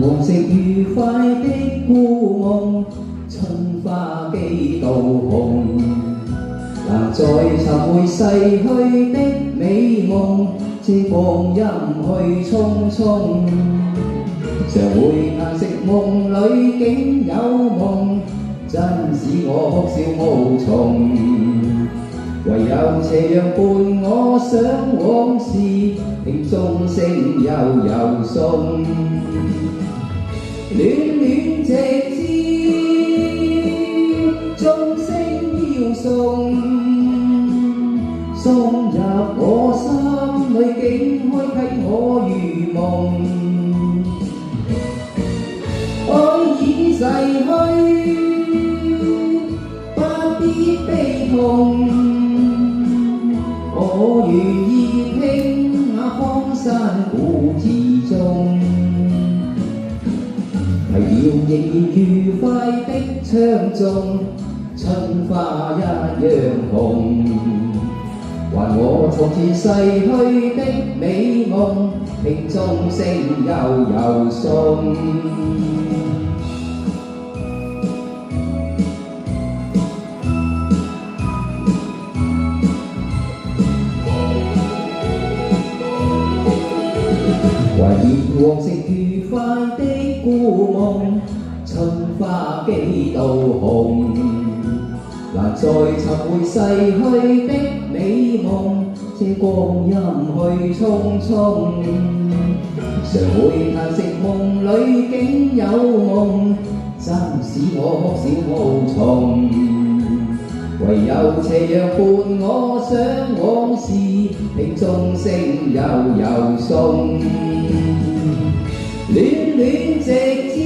黃色愉快的故夢，春花幾度紅，難再尋回逝去的美夢，這光陰去匆匆，常會嘆息夢裏竟有夢，真使我哭笑無從。唯有斜陽伴我想往事，聽鐘聲悠悠送，戀戀直至鐘聲飄送，送入我心裏，竟開啟我如夢。愛已逝去，不必悲痛。我願意聽那荒山古字中，提了仍然愉快的唱誦，春花一樣紅，還我從前逝去的美夢，聽鐘聲悠悠送。懷念往昔愉快的故夢，春花幾度紅，難再尋回逝去的美夢，這光陰去匆匆，常會嘆息夢裏竟有夢，真使我哭笑無從。唯有斜陽伴我想往事，聽鐘聲悠悠送，戀戀直至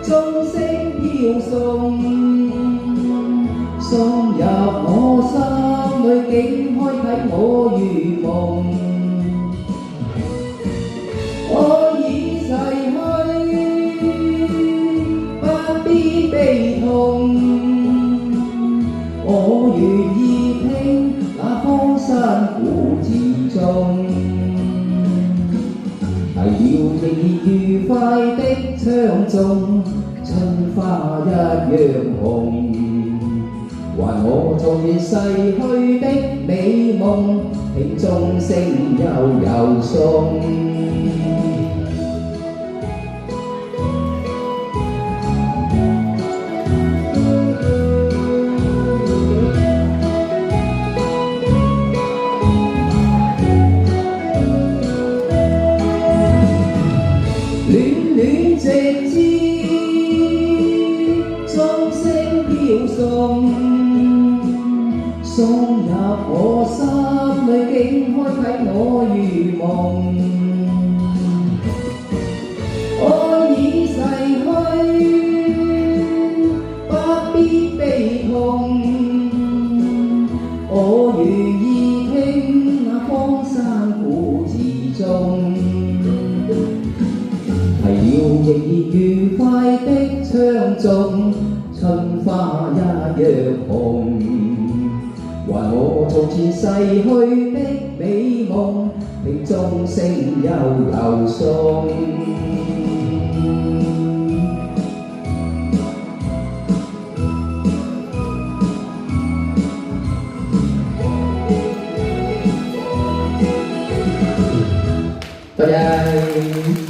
鐘聲飄送，送入我心裏，竟開啟我如夢。愛已逝去，不必悲痛。我願意聽那荒山古字中，提了仍然愉快的唱誦，春花一樣紅，還我從前逝去的美夢，聽鐘聲悠悠送。直至鐘聲飄送，送入我心裏，竟開啟我如夢。愛已逝去，不必悲痛。我願意聽那荒山古字中，提了仍然愉快的唱誦，春花一樣紅，還我從前逝去的美夢，聽鐘聲悠悠送。多謝。